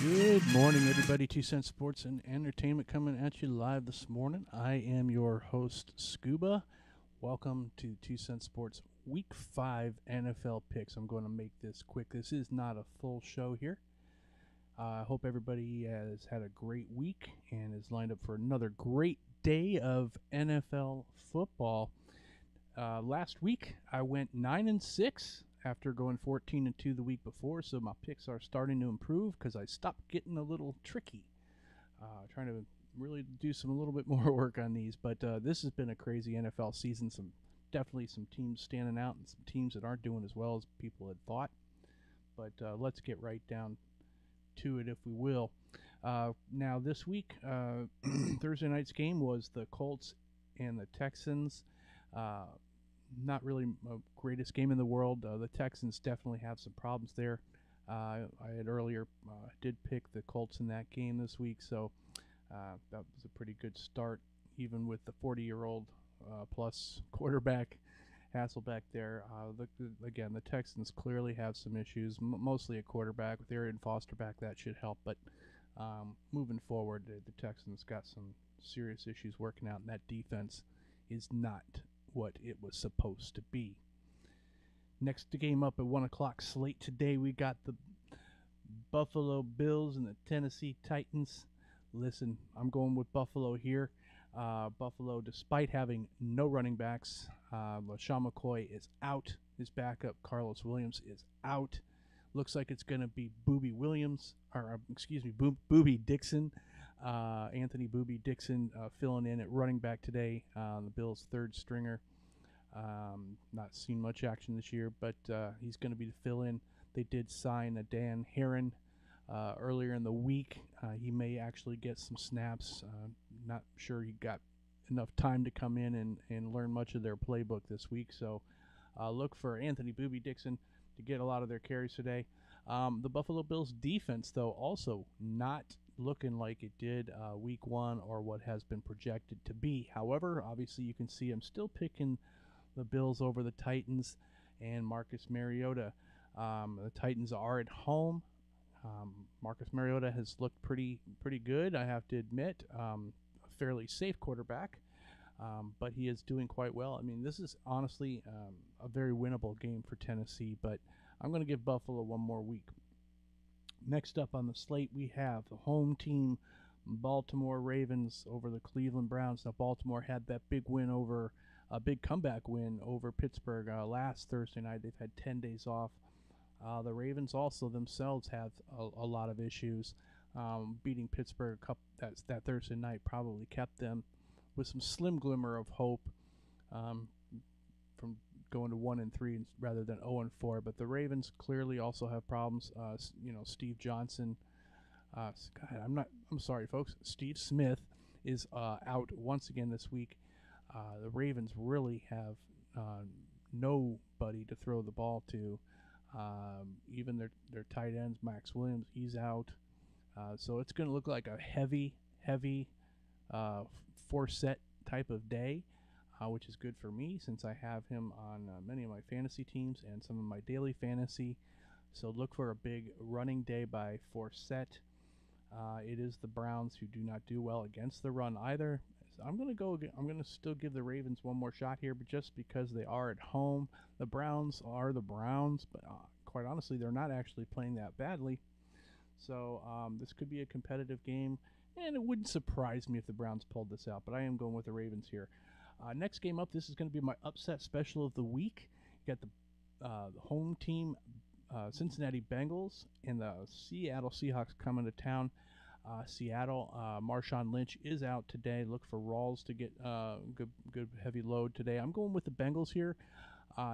Good morning, everybody. 2 Cent Sports and Entertainment coming at you live this morning. I am your host, Scuba. Welcome to 2 Cent Sports Week 5 NFL picks. I'm going to make this quick. This is not a full show here. I hope everybody has had a great week and is lined up for another great day of NFL football. Last week, I went 9-6 after going 14-2 the week before, so my picks are starting to improve because I stopped getting a little tricky. Trying to really do a little bit more work on these, but this has been a crazy NFL season. Definitely some teams standing out and some teams that aren't doing as well as people had thought. But let's get right down to it, if we will. Now this week, Thursday night's game was the Colts and the Texans. Not really the greatest game in the world. The Texans definitely have some problems there. I had earlier did pick the Colts in that game this week, so that was a pretty good start, even with the 40-year-old plus quarterback Hasselbeck there. Again, the Texans clearly have some issues, mostly at quarterback. With Arian Foster back, that should help, but moving forward, the Texans got some serious issues working out, and that defense is not what it was supposed to be. Next game up at 1 o'clock slate today, we got the Buffalo Bills and the Tennessee Titans. Listen, I'm going with Buffalo here. Buffalo, despite having no running backs, LaShawn McCoy is out. His backup, Carlos Williams, is out. Looks like it's going to be Booby Dixon. Anthony Booby Dixon filling in at running back today. The Bills' third stringer. Not seen much action this year, but he's going to be the fill-in. They did sign a Dan Herron earlier in the week. He may actually get some snaps. Not sure he got enough time to come in and learn much of their playbook this week. So look for Anthony Booby Dixon to get a lot of their carries today. The Buffalo Bills defense, though, also not looking like it did week 1 or what has been projected to be. However, obviously you can see I'm still picking the Bills over the Titans and Marcus Mariota. The Titans are at home. Marcus Mariota has looked pretty good, I have to admit. A fairly safe quarterback, but he is doing quite well. I mean, this is honestly a very winnable game for Tennessee, but I'm going to give Buffalo one more week. Next up on the slate, we have the home team, Baltimore Ravens over the Cleveland Browns. Now, Baltimore had that big comeback win over Pittsburgh last Thursday night. They've had 10 days off. The Ravens also themselves have a lot of issues. Beating Pittsburgh that Thursday night probably kept them with some slim glimmer of hope from going to 1-3 rather than 0-4. But the Ravens clearly also have problems. Steve Johnson. I'm sorry, folks. Steve Smith is out once again this week. The Ravens really have nobody to throw the ball to. Even their tight ends, Max Williams, he's out. So it's going to look like a heavy four-set type of day, which is good for me since I have him on many of my fantasy teams and some of my daily fantasy. So look for a big running day by Forsett. It is the Browns who do not do well against the run either. So I'm going to still give the Ravens one more shot here, but just because they are at home. The Browns are the Browns, but quite honestly, they're not actually playing that badly. So this could be a competitive game, and it wouldn't surprise me if the Browns pulled this out, but I am going with the Ravens here. Next game up, this is going to be my upset special of the week. You got the home team, Cincinnati Bengals, and the Seattle Seahawks coming to town. Seattle, Marshawn Lynch is out today. Look for Rawls to get good heavy load today. I'm going with the Bengals here,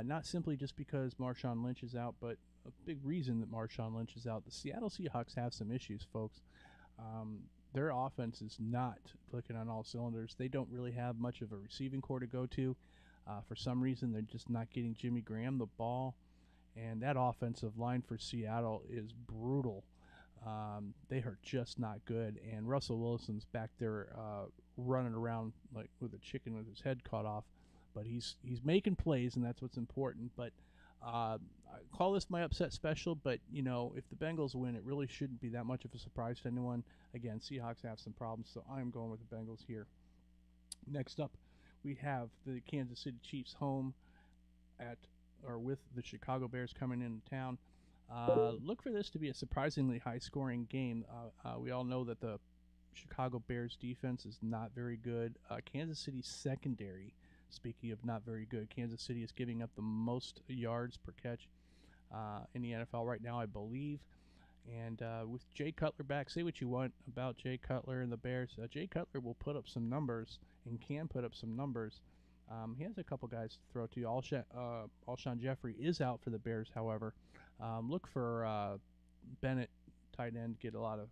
not simply just because Marshawn Lynch is out, but a big reason that Marshawn Lynch is out. The Seattle Seahawks have some issues, folks. Their offense is not clicking on all cylinders. They don't really have much of a receiving core to go to. For some reason, they're just not getting Jimmy Graham the ball. And that offensive line for Seattle is brutal. They are just not good. And Russell Wilson's back there running around like with a chicken with his head cut off. But he's making plays, and that's what's important. But I call this my upset special, but if the Bengals win, it really shouldn't be that much of a surprise to anyone. Again, Seahawks have some problems, so I'm going with the Bengals here. Next up, we have the Kansas City Chiefs home at or with the Chicago Bears coming into town. Look for this to be a surprisingly high-scoring game. We all know that the Chicago Bears defense is not very good. Kansas City's secondary, speaking of not very good, Kansas City is giving up the most yards per catch in the NFL right now, I believe. And with Jay Cutler back, say what you want about Jay Cutler and the Bears. Jay Cutler will put up some numbers and can put up some numbers. He has a couple guys to throw to. Alshon Jeffrey is out for the Bears, however. Look for Bennett, tight end, get a lot of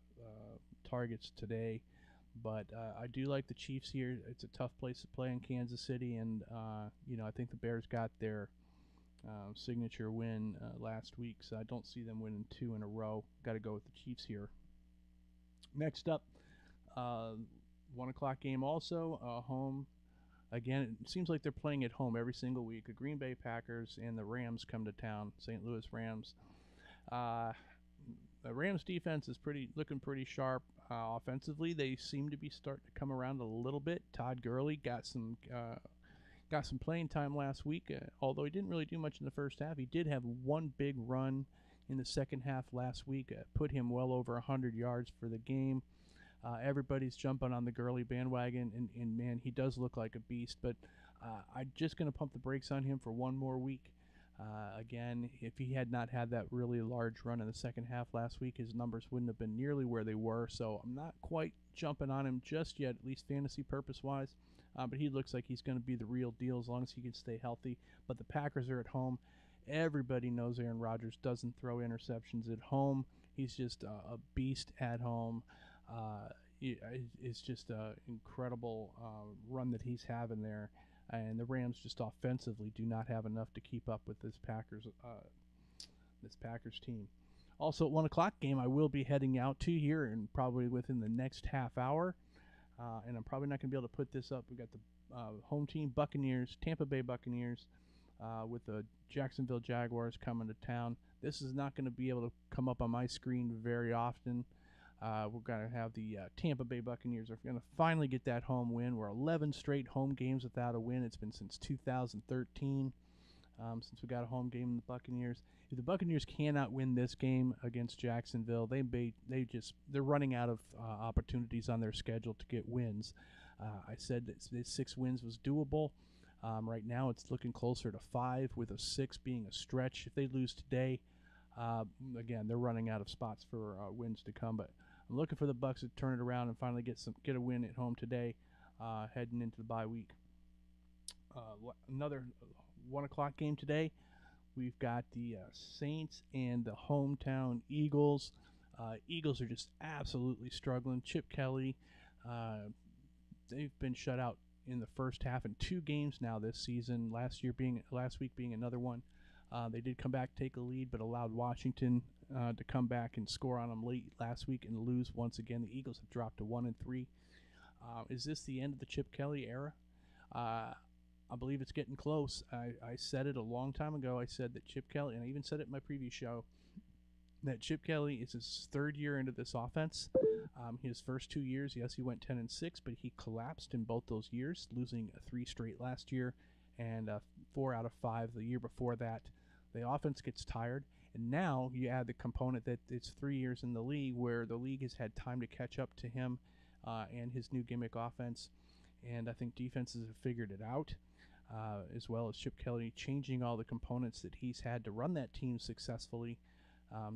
targets today. But I do like the Chiefs here. It's a tough place to play in Kansas City, and I think the Bears got their signature win last week, so I don't see them winning 2 in a row. Got to go with the Chiefs here. Next up, 1 o'clock game also, home. Again, it seems like they're playing at home every single week. The Green Bay Packers and the Rams come to town, St. Louis Rams. The Rams defense is looking pretty sharp. Offensively, they seem to be starting to come around a little bit. Todd Gurley got some playing time last week, although he didn't really do much in the first half. He did have one big run in the second half last week, put him well over 100 yards for the game. Everybody's jumping on the Gurley bandwagon, and man, he does look like a beast, but I'm just going to pump the brakes on him for one more week. Again, if he had not had that really large run in the second half last week, his numbers wouldn't have been nearly where they were, so I'm not quite jumping on him just yet, at least fantasy purpose-wise. But he looks like he's going to be the real deal as long as he can stay healthy. But the Packers are at home. Everybody knows Aaron Rodgers doesn't throw interceptions at home. He's just a beast at home. It's just an incredible run that he's having there. And the Rams just offensively do not have enough to keep up with this Packers team. Also, at 1 o'clock game, I will be heading out to here and probably within the next half hour. And I'm probably not going to be able to put this up. We got the home team, Buccaneers, Tampa Bay Buccaneers, with the Jacksonville Jaguars coming to town. This is not going to be able to come up on my screen very often. We're going to have the Tampa Bay Buccaneers are going to finally get that home win. We're 11 straight home games without a win. It's been since 2013 since we got a home game in the Buccaneers. If the Buccaneers cannot win this game against Jacksonville, they're running out of opportunities on their schedule to get wins. I said that 6 wins was doable. Right now, it's looking closer to 5, with a 6 being a stretch. If they lose today, again, they're running out of spots for wins to come. But I'm looking for the Bucs to turn it around and finally get a win at home today, heading into the bye week. Another 1 o'clock game today. We've got the Saints and the hometown Eagles. Eagles are just absolutely struggling. Chip Kelly, they've been shut out in the first half in 2 games now this season. Last week being another one. They did come back, take a lead, but allowed Washington to come back and score on them late last week and lose once again. The Eagles have dropped to 1-3. Is this the end of the Chip Kelly era? I believe it's getting close. I said it a long time ago. I said that Chip Kelly, and I even said it in my previous show, that Chip Kelly is his 3rd year into this offense. His first 2 years, yes, he went 10-6, but he collapsed in both those years, losing 3 straight last year and 4 out of 5 the year before that. The offense gets tired, and now you add the component that it's 3 years in the league where the league has had time to catch up to him and his new gimmick offense, and I think defenses have figured it out. As well as Chip Kelly changing all the components that he's had to run that team successfully.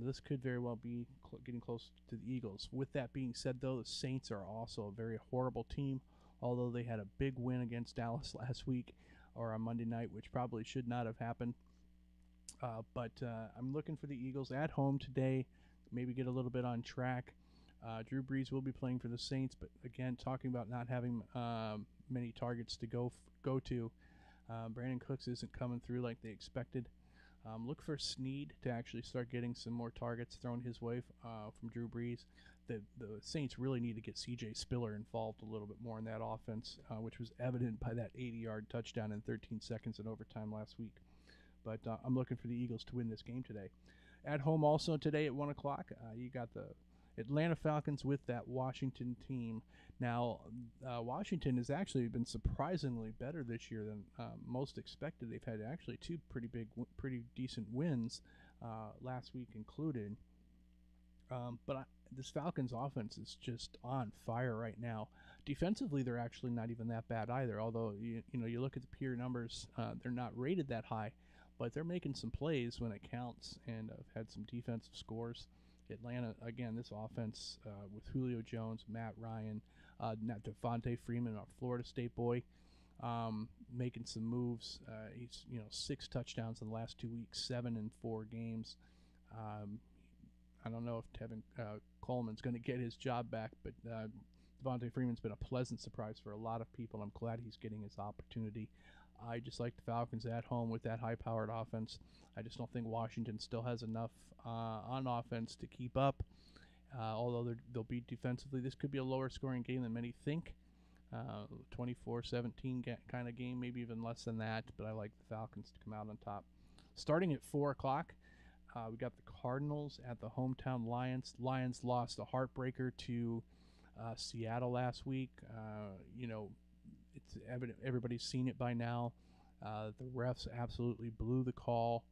This could very well be getting close to the Eagles. With that being said, though, the Saints are also a very horrible team, although they had a big win against Dallas last week or on Monday night, which probably should not have happened. But I'm looking for the Eagles at home today, maybe get a little bit on track. Drew Brees will be playing for the Saints, but again, talking about not having many targets to go to. Brandon Cooks isn't coming through like they expected. Look for Snead to actually start getting some more targets thrown his way from Drew Brees. The Saints really need to get C.J. Spiller involved a little bit more in that offense, which was evident by that 80-yard touchdown in 13 seconds in overtime last week. but I'm looking for the Eagles to win this game today. At home also today at 1 o'clock, you got the Atlanta Falcons with that Washington team. Now, Washington has actually been surprisingly better this year than most expected. They've had actually two pretty decent wins last week included. But this Falcons offense is just on fire right now. Defensively, they're actually not even that bad either. Although you look at the pure numbers, they're not rated that high, but they're making some plays when it counts and have had some defensive scores. Atlanta, again, this offense with Julio Jones, Matt Ryan, Devontae Freeman, our Florida State boy, making some moves. He's 6 touchdowns in the last 2 weeks, 7 in 4 games. I don't know if Tevin Coleman's going to get his job back, but Devontae Freeman's been a pleasant surprise for a lot of people. I'm glad he's getting his opportunity. I just like the Falcons at home with that high-powered offense. I just don't think Washington still has enough on offense to keep up. Although they'll be defensively, this could be a lower-scoring game than many think. 24-17 kind of game, maybe even less than that. But I like the Falcons to come out on top. Starting at 4 o'clock. We got the Cardinals at the hometown Lions. Lions lost a heartbreaker to Seattle last week. It's evident, everybody's seen it by now. The refs absolutely blew the call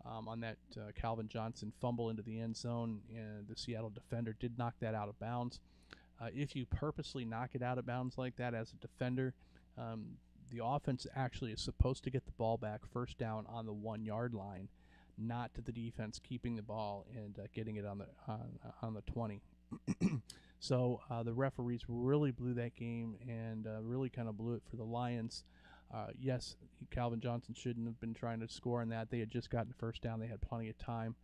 on that Calvin Johnson fumble into the end zone, and the Seattle defender did knock that out of bounds. If you purposely knock it out of bounds like that as a defender, the offense actually is supposed to get the ball back first down on the 1-yard line, not to the defense keeping the ball and getting it on the 20. So the referees really blew that game and really kind of blew it for the Lions. Yes, Calvin Johnson shouldn't have been trying to score on that. They had just gotten first down. They had plenty of time.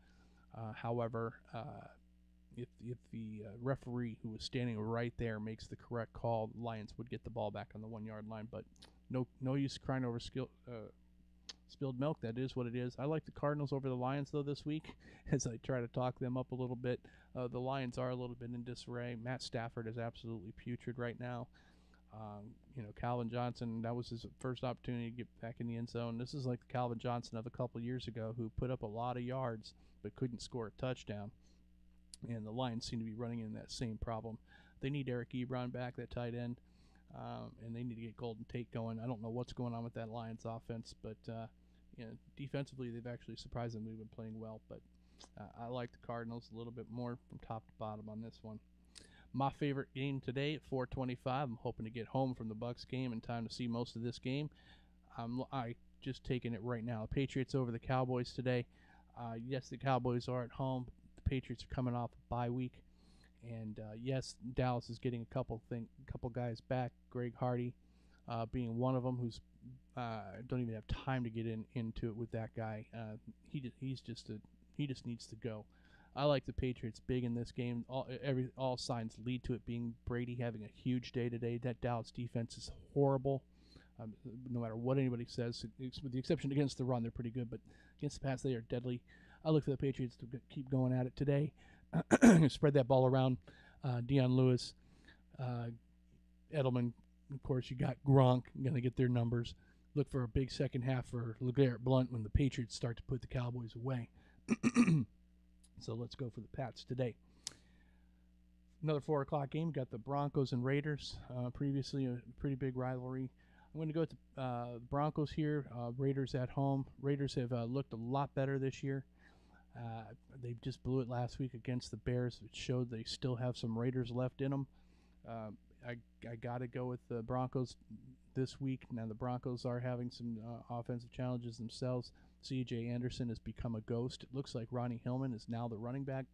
However, if the referee who was standing right there makes the correct call, the Lions would get the ball back on the 1-yard line. But no use crying over spilled milk. That is what it is. I like the Cardinals over the Lions, though, this week as I try to talk them up a little bit. The Lions are a little bit in disarray. Matt Stafford is absolutely putrid right now. Calvin Johnson, that was his first opportunity to get back in the end zone. This is like the Calvin Johnson of a couple years ago who put up a lot of yards but couldn't score a touchdown. And the Lions seem to be running in that same problem. They need Eric Ebron back, that tight end, and they need to get Golden Tate going. I don't know what's going on with that Lions offense, but defensively they've actually surprisingly been playing well. But I like the Cardinals a little bit more from top to bottom on this one. My favorite game today at 4:25. I'm hoping to get home from the Bucs game in time to see most of this game. I just taking it right now. The Patriots over the Cowboys today. Yes, the Cowboys are at home. The Patriots are coming off a bye week, and yes, Dallas is getting a couple guys back. Greg Hardy being one of them, who's don't even have time to get into it with that guy. He just needs to go. I like the Patriots big in this game. All signs lead to it being Brady having a huge day today. That Dallas defense is horrible. No matter what anybody says, with the exception against the run, they're pretty good, but against the pass, they are deadly. I look for the Patriots to keep going at it today. Spread that ball around. Deion Lewis, Edelman, of course, you got Gronk. You're going to get their numbers. Look for a big second half for LeGarrette Blount when the Patriots start to put the Cowboys away. So let's go for the Pats today. Another 4 o'clock game. Got the Broncos and Raiders. Previously a pretty big rivalry. I'm going to go with the Broncos here. Raiders at home. Raiders have looked a lot better this year. They just blew it last week against the Bears. It showed they still have some Raiders left in them. I got to go with the Broncos this week. Now the Broncos are having some offensive challenges themselves. C.J. Anderson has become a ghost. It looks like Ronnie Hillman is now the running back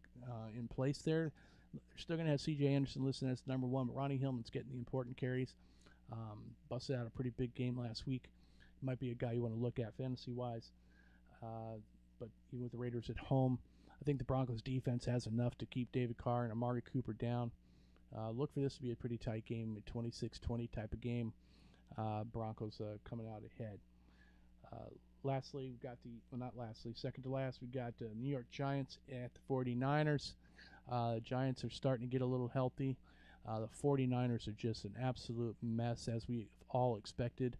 in place there. They're still going to have C.J. Anderson listed as number one, but Ronnie Hillman's getting the important carries. Busted out a pretty big game last week. Might be a guy you want to look at fantasy-wise. But even with the Raiders at home, I think the Broncos defense has enough to keep David Carr and Amari Cooper down. Look for this to be a pretty tight game, a 26-20 type of game. Broncos coming out ahead. Lastly, we've got second to last, we've got the New York Giants at the 49ers. Giants are starting to get a little healthy. The 49ers are just an absolute mess, as we all expected.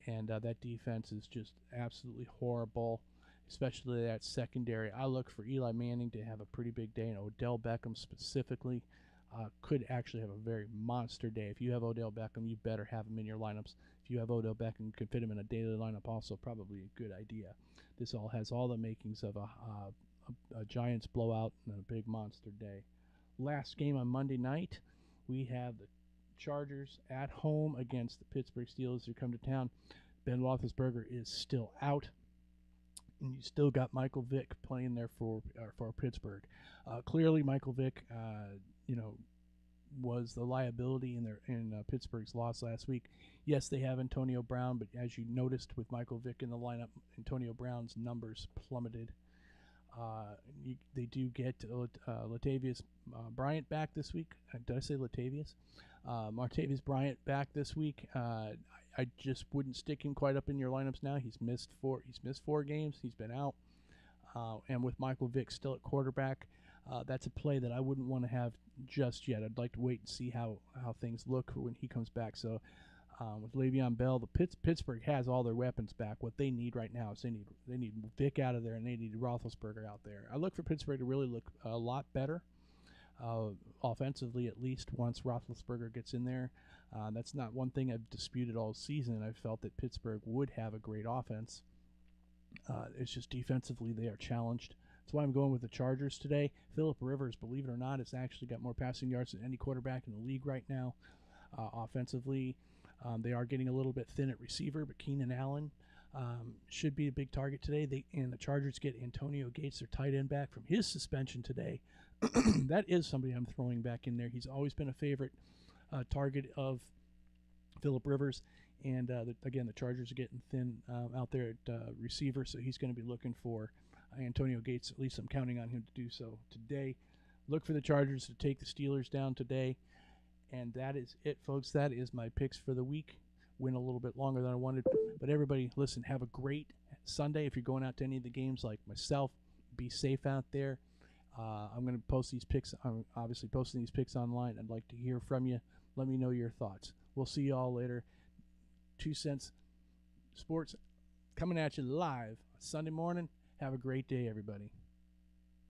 And that defense is just absolutely horrible. especially that secondary. I look for Eli Manning to have a pretty big day, and Odell Beckham specifically could actually have a very monster day. If you have Odell Beckham, you better have him in your lineups. If you have Odell Beckham, you can fit him in a daily lineup, also probably a good idea. This all has all the makings of a Giants blowout and a big monster day. Last game on Monday night, we have the Chargers at home against the Pittsburgh Steelers who come to town. Ben Roethlisberger is still out, and you still got Michael Vick playing there for Pittsburgh. Clearly, Michael Vick, was the liability in Pittsburgh's loss last week. Yes, they have Antonio Brown, but as you noticed with Michael Vick in the lineup, Antonio Brown's numbers plummeted. They do get Latavius Bryant back this week. Did I say Latavius? Martavius Bryant back this week. I just wouldn't stick him quite up in your lineups now. He's missed 4 games. He's been out. And with Michael Vick still at quarterback, that's a play that I wouldn't want to have just yet. I'd like to wait and see how things look when he comes back. So with Le'Veon Bell, Pittsburgh has all their weapons back. What they need right now is they need Vick out of there, and they need Roethlisberger out there. I look for Pittsburgh to really look a lot better, offensively at least, once Roethlisberger gets in there. That's not one thing I've disputed all season. I've felt that Pittsburgh would have a great offense. It's just defensively they are challenged. That's why I'm going with the Chargers today. Phillip Rivers, believe it or not, has actually got more passing yards than any quarterback in the league right now. Offensively, they are getting a little bit thin at receiver, but Keenan Allen should be a big target today. And the Chargers get Antonio Gates, their tight end, back from his suspension today. That is somebody I'm throwing back in there. He's always been a favorite target of Phillip Rivers. And again, the Chargers are getting thin out there at receiver, so he's going to be looking for Antonio Gates. At least I'm counting on him to do so today. Look for the Chargers to take the Steelers down today. And that is it, folks. That is my picks for the week. Went a little bit longer than I wanted. But everybody, listen, have a great Sunday. If you're going out to any of the games like myself, be safe out there. I'm going to post these picks. I'm obviously posting these picks online. I'd like to hear from you. Let me know your thoughts. We'll see you all later. 2 Cents Sports coming at you live Sunday morning. Have a great day, everybody.